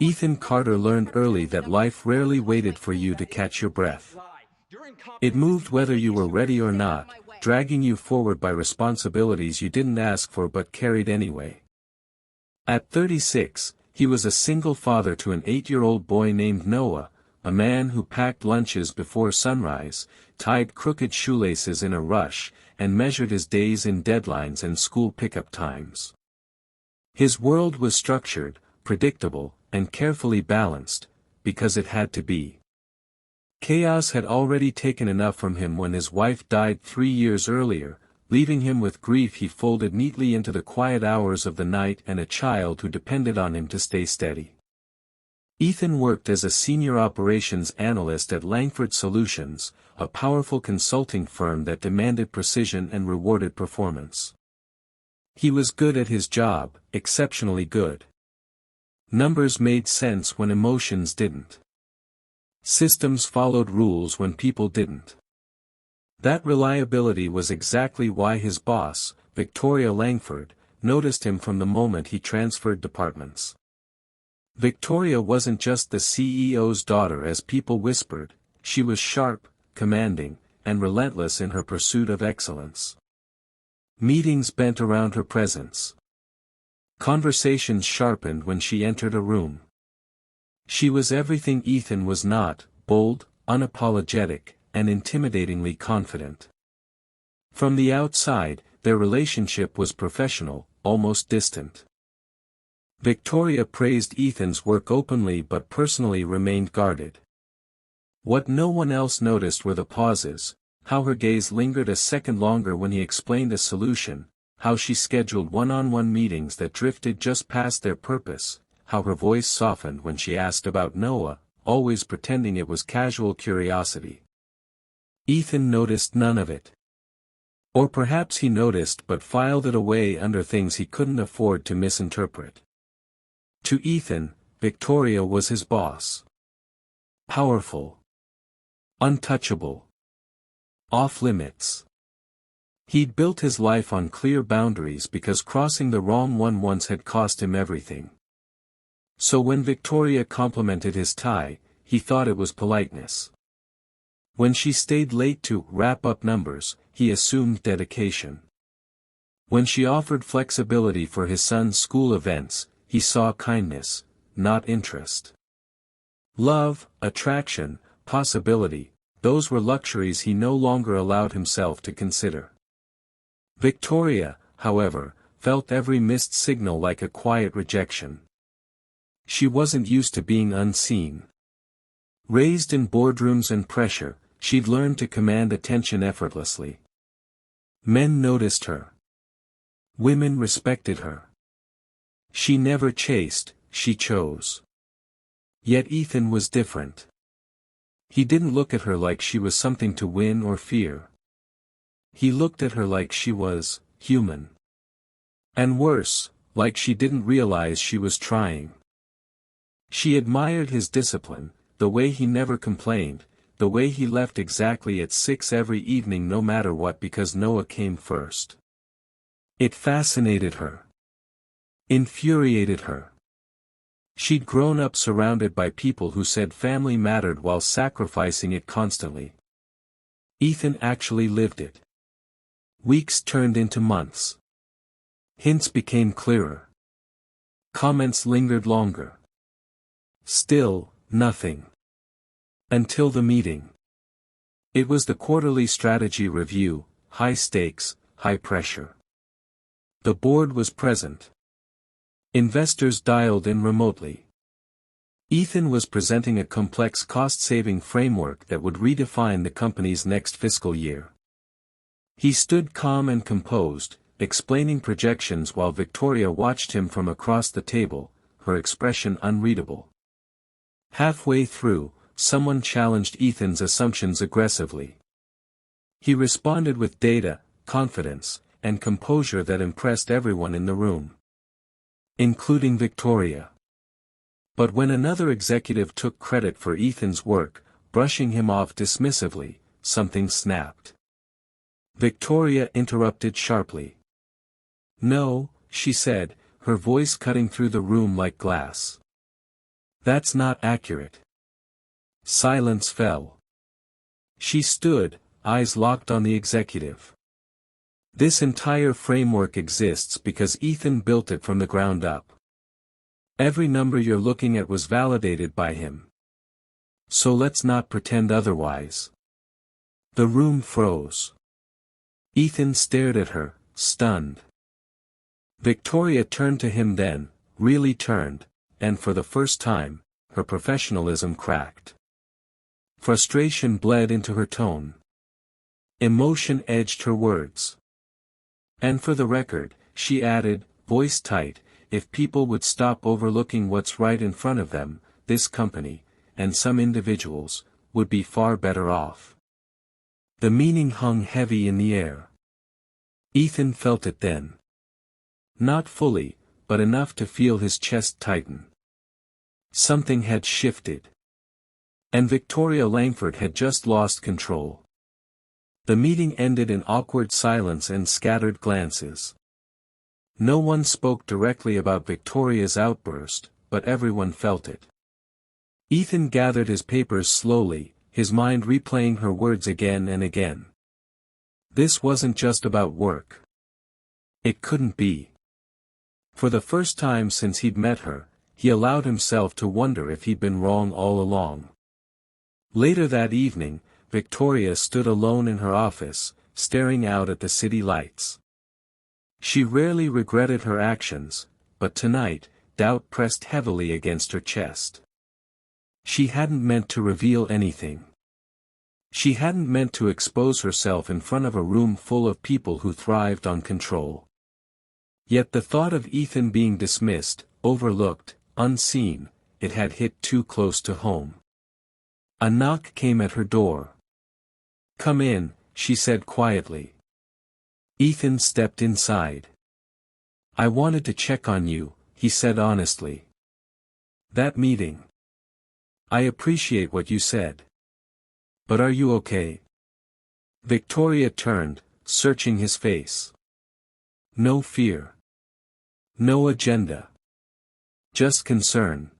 Ethan Carter learned early that life rarely waited for you to catch your breath. It moved whether you were ready or not, dragging you forward by responsibilities you didn't ask for but carried anyway. At 36, he was a single father to an 8-year-old boy named Noah, a man who packed lunches before sunrise, tied crooked shoelaces in a rush, and measured his days in deadlines and school pickup times. His world was structured, predictable, and carefully balanced, because it had to be. Chaos had already taken enough from him when his wife died 3 years earlier, leaving him with grief he folded neatly into the quiet hours of the night and a child who depended on him to stay steady. Ethan worked as a senior operations analyst at Langford Solutions, a powerful consulting firm that demanded precision and rewarded performance. He was good at his job, exceptionally good. Numbers made sense when emotions didn't. Systems followed rules when people didn't. That reliability was exactly why his boss, Victoria Langford, noticed him from the moment he transferred departments. Victoria wasn't just the CEO's daughter as people whispered, she was sharp, commanding, and relentless in her pursuit of excellence. Meetings bent around her presence. Conversations sharpened when she entered a room. She was everything Ethan was not, bold, unapologetic, and intimidatingly confident. From the outside, their relationship was professional, almost distant. Victoria praised Ethan's work openly but personally remained guarded. What no one else noticed were the pauses, how her gaze lingered a second longer when he explained a solution, how she scheduled one-on-one meetings that drifted just past their purpose, how her voice softened when she asked about Noah, always pretending it was casual curiosity. Ethan noticed none of it. Or perhaps he noticed but filed it away under things he couldn't afford to misinterpret. To Ethan, Victoria was his boss. Powerful. Untouchable. Off limits. He'd built his life on clear boundaries because crossing the wrong one once had cost him everything. So when Victoria complimented his tie, he thought it was politeness. When she stayed late to wrap up numbers, he assumed dedication. When she offered flexibility for his son's school events, he saw kindness, not interest. Love, attraction, possibility, those were luxuries he no longer allowed himself to consider. Victoria, however, felt every missed signal like a quiet rejection. She wasn't used to being unseen. Raised in boardrooms and pressure, she'd learned to command attention effortlessly. Men noticed her. Women respected her. She never chased, she chose. Yet Ethan was different. He didn't look at her like she was something to win or fear. He looked at her like she was, human. And worse, like she didn't realize she was trying. She admired his discipline, the way he never complained, the way he left exactly at 6 every evening no matter what because Noah came first. It fascinated her. Infuriated her. She'd grown up surrounded by people who said family mattered while sacrificing it constantly. Ethan actually lived it. Weeks turned into months. Hints became clearer. Comments lingered longer. Still, nothing. Until the meeting. It was the quarterly strategy review, high stakes, high pressure. The board was present. Investors dialed in remotely. Ethan was presenting a complex cost-saving framework that would redefine the company's next fiscal year. He stood calm and composed, explaining projections while Victoria watched him from across the table, her expression unreadable. Halfway through, someone challenged Ethan's assumptions aggressively. He responded with data, confidence, and composure that impressed everyone in the room. Including Victoria. But when another executive took credit for Ethan's work, brushing him off dismissively, something snapped. Victoria interrupted sharply. "No," she said, her voice cutting through the room like glass. That's not accurate. Silence fell. She stood, eyes locked on the executive. This entire framework exists because Ethan built it from the ground up. Every number you're looking at was validated by him. So let's not pretend otherwise. The room froze. Ethan stared at her, stunned. Victoria turned to him then, really turned, and for the first time, her professionalism cracked. Frustration bled into her tone. Emotion edged her words. And for the record, she added, voice tight, if people would stop overlooking what's right in front of them, this company, and some individuals, would be far better off. The meaning hung heavy in the air. Ethan felt it then. Not fully, but enough to feel his chest tighten. Something had shifted. And Victoria Langford had just lost control. The meeting ended in awkward silence and scattered glances. No one spoke directly about Victoria's outburst, but everyone felt it. Ethan gathered his papers slowly, his mind replaying her words again and again. This wasn't just about work. It couldn't be. For the first time since he'd met her, he allowed himself to wonder if he'd been wrong all along. Later that evening, Victoria stood alone in her office, staring out at the city lights. She rarely regretted her actions, but tonight, doubt pressed heavily against her chest. She hadn't meant to reveal anything. She hadn't meant to expose herself in front of a room full of people who thrived on control. Yet the thought of Ethan being dismissed, overlooked, unseen, it had hit too close to home. A knock came at her door. "Come in," she said quietly. Ethan stepped inside. "I wanted to check on you," he said honestly. "That meeting. I appreciate what you said. But are you okay?" Victoria turned, searching his face. No fear. No agenda. Just concern.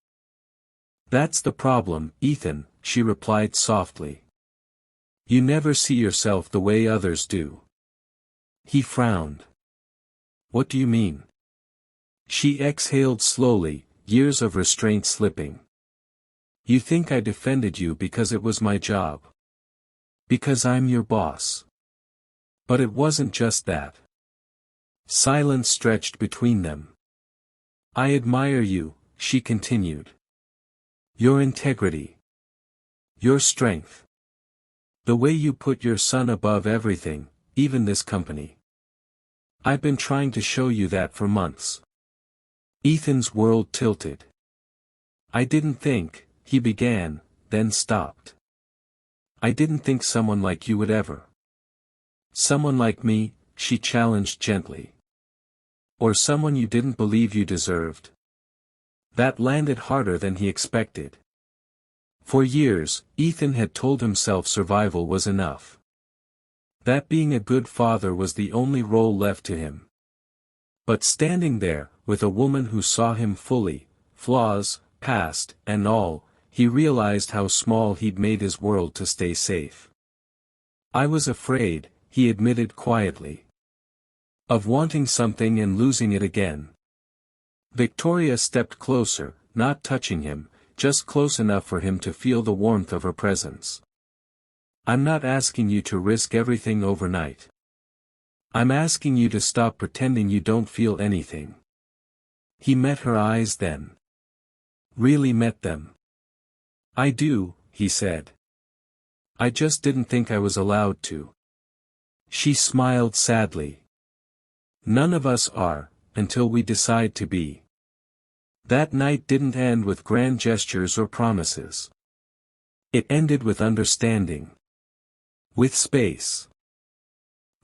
"That's the problem, Ethan," she replied softly. "You never see yourself the way others do." He frowned. "What do you mean?" She exhaled slowly, years of restraint slipping. "You think I defended you because it was my job. Because I'm your boss. But it wasn't just that." Silence stretched between them. "I admire you," she continued. "Your integrity. Your strength. The way you put your son above everything, even this company. I've been trying to show you that for months." Ethan's world tilted. "I didn't think," he began, then stopped. "I didn't think someone like you would ever." "Someone like me," she challenged gently. "Or someone you didn't believe you deserved?" That landed harder than he expected. For years, Ethan had told himself survival was enough. That being a good father was the only role left to him. But standing there, with a woman who saw him fully, flaws, past, and all, he realized how small he'd made his world to stay safe. "I was afraid," he admitted quietly. "Of wanting something and losing it again." Victoria stepped closer, not touching him, just close enough for him to feel the warmth of her presence. "I'm not asking you to risk everything overnight. I'm asking you to stop pretending you don't feel anything." He met her eyes then. Really met them. "I do," he said. "I just didn't think I was allowed to." She smiled sadly. "None of us are, until we decide to be." That night didn't end with grand gestures or promises. It ended with understanding. With space.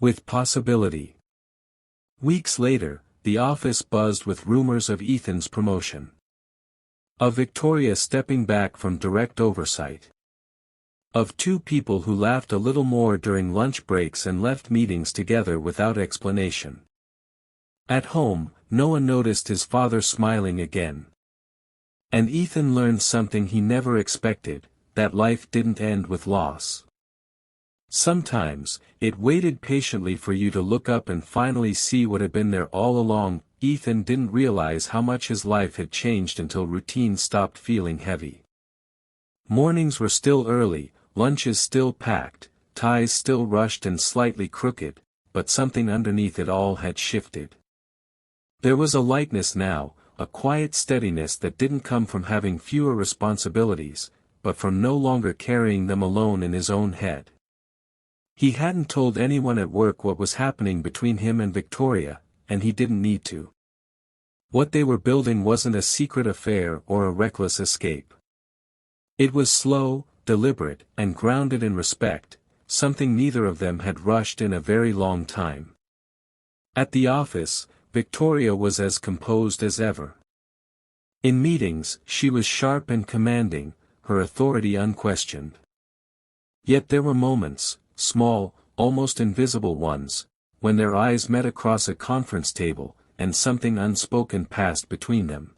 With possibility. Weeks later, the office buzzed with rumors of Ethan's promotion. Of Victoria stepping back from direct oversight. Of two people who laughed a little more during lunch breaks and left meetings together without explanation. At home, no one noticed his father smiling again. And Ethan learned something he never expected, that life didn't end with loss. Sometimes, it waited patiently for you to look up and finally see what had been there all along. Ethan didn't realize how much his life had changed until routine stopped feeling heavy. Mornings were still early, lunches still packed, ties still rushed and slightly crooked, but something underneath it all had shifted. There was a lightness now, a quiet steadiness that didn't come from having fewer responsibilities, but from no longer carrying them alone in his own head. He hadn't told anyone at work what was happening between him and Victoria, and he didn't need to. What they were building wasn't a secret affair or a reckless escape. It was slow, deliberate, and grounded in respect, something neither of them had rushed in a very long time. At the office, Victoria was as composed as ever. In meetings, she was sharp and commanding, her authority unquestioned. Yet there were moments, small, almost invisible ones, when their eyes met across a conference table, and something unspoken passed between them.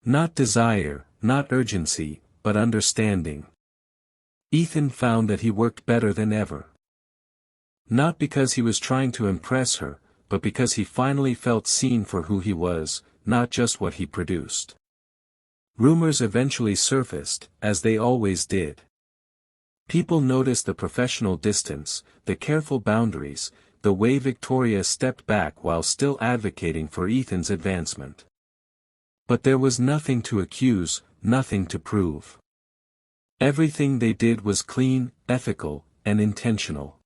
Not desire, not urgency, but understanding. Ethan found that he worked better than ever. Not because he was trying to impress her, but because he finally felt seen for who he was, not just what he produced. Rumors eventually surfaced, as they always did. People noticed the professional distance, the careful boundaries, the way Victoria stepped back while still advocating for Ethan's advancement. But there was nothing to accuse, nothing to prove. Everything they did was clean, ethical, and intentional.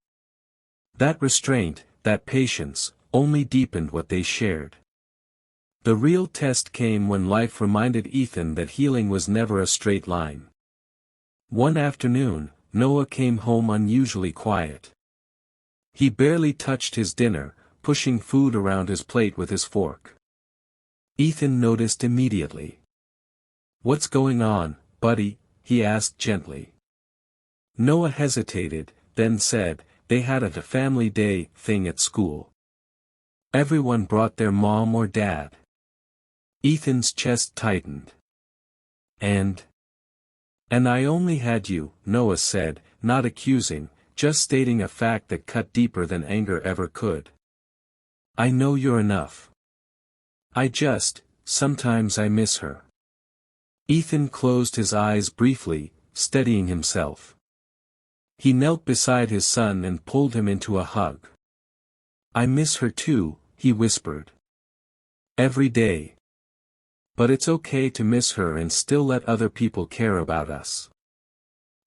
That restraint, that patience, only deepened what they shared. The real test came when life reminded Ethan that healing was never a straight line. One afternoon, Noah came home unusually quiet. He barely touched his dinner, pushing food around his plate with his fork. Ethan noticed immediately. "What's going on, buddy?" he asked gently. Noah hesitated, then said, "They had a family day thing at school. Everyone brought their mom or dad." Ethan's chest tightened. And I only had you," Noah said, not accusing, just stating a fact that cut deeper than anger ever could. "I know you're enough. Sometimes I miss her." Ethan closed his eyes briefly, steadying himself. He knelt beside his son and pulled him into a hug. "I miss her too," he whispered. "Every day. But it's okay to miss her and still let other people care about us."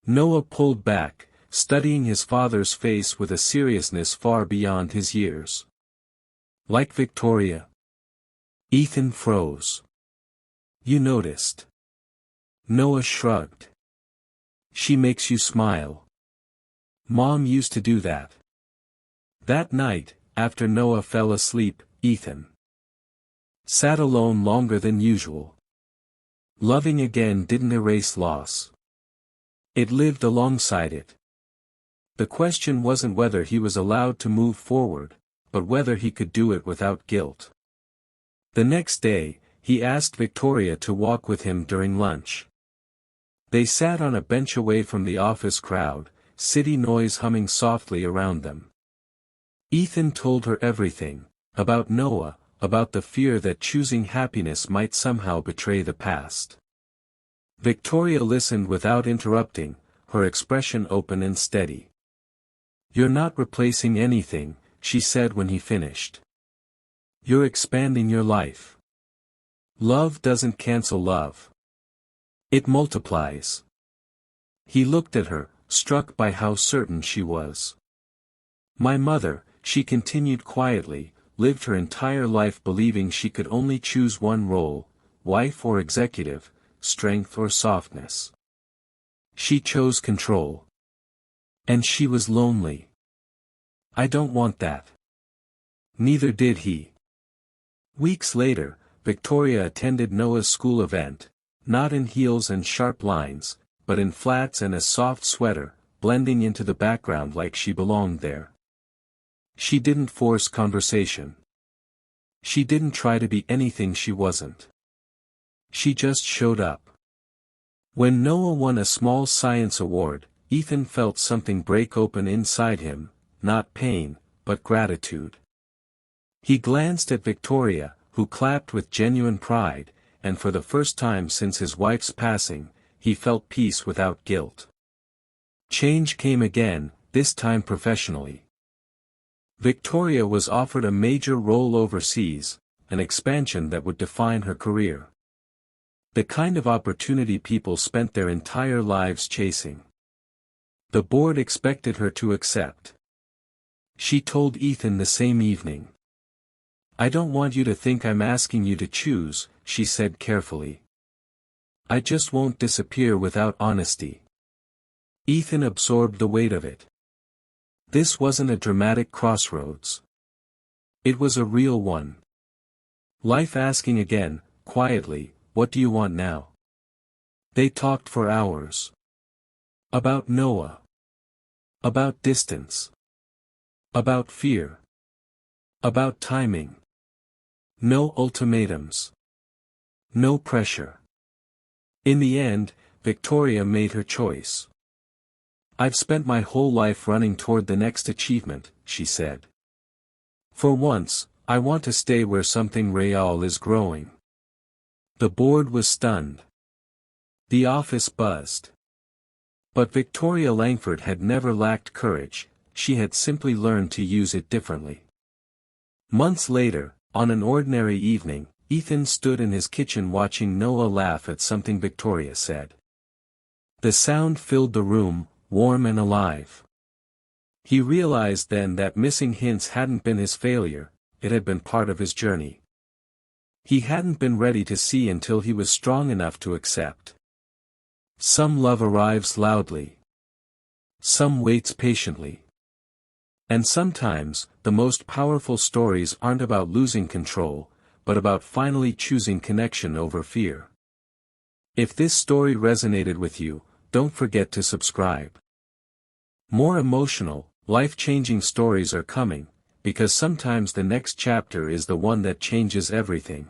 Noah pulled back, studying his father's face with a seriousness far beyond his years. "Like Victoria?" Ethan froze. "You noticed?" Noah shrugged. "She makes you smile. Mom used to do that." That night, after Noah fell asleep, Ethan sat alone longer than usual. Loving again didn't erase loss. It lived alongside it. The question wasn't whether he was allowed to move forward, but whether he could do it without guilt. The next day, he asked Victoria to walk with him during lunch. They sat on a bench away from the office crowd, city noise humming softly around them. Ethan told her everything, about Noah, about the fear that choosing happiness might somehow betray the past. Victoria listened without interrupting, her expression open and steady. "You're not replacing anything," she said when he finished. "You're expanding your life. Love doesn't cancel love. It multiplies." He looked at her, struck by how certain she was. "My mother," she continued quietly, "lived her entire life believing she could only choose one role, wife or executive, strength or softness. She chose control. And she was lonely. I don't want that." Neither did he. Weeks later, Victoria attended Noah's school event, not in heels and sharp lines, but in flats and a soft sweater, blending into the background like she belonged there. She didn't force conversation. She didn't try to be anything she wasn't. She just showed up. When Noah won a small science award, Ethan felt something break open inside him, not pain, but gratitude. He glanced at Victoria, who clapped with genuine pride, and for the first time since his wife's passing, he felt peace without guilt. Change came again, this time professionally. Victoria was offered a major role overseas, an expansion that would define her career. The kind of opportunity people spent their entire lives chasing. The board expected her to accept. She told Ethan the same evening. "I don't want you to think I'm asking you to choose," she said carefully. "I just won't disappear without honesty." Ethan absorbed the weight of it. This wasn't a dramatic crossroads. It was a real one. Life asking again, quietly, "What do you want now?" They talked for hours. About Noah. About distance. About fear. About timing. No ultimatums. No pressure. In the end, Victoria made her choice. "I've spent my whole life running toward the next achievement," she said. "For once, I want to stay where something real is growing." The board was stunned. The office buzzed. But Victoria Langford had never lacked courage, she had simply learned to use it differently. Months later, on an ordinary evening, Ethan stood in his kitchen watching Noah laugh at something Victoria said. The sound filled the room, warm and alive. He realized then that missing hints hadn't been his failure, it had been part of his journey. He hadn't been ready to see until he was strong enough to accept. Some love arrives loudly. Some waits patiently. And sometimes, the most powerful stories aren't about losing control, but about finally choosing connection over fear. If this story resonated with you, don't forget to subscribe. More emotional, life-changing stories are coming, because sometimes the next chapter is the one that changes everything.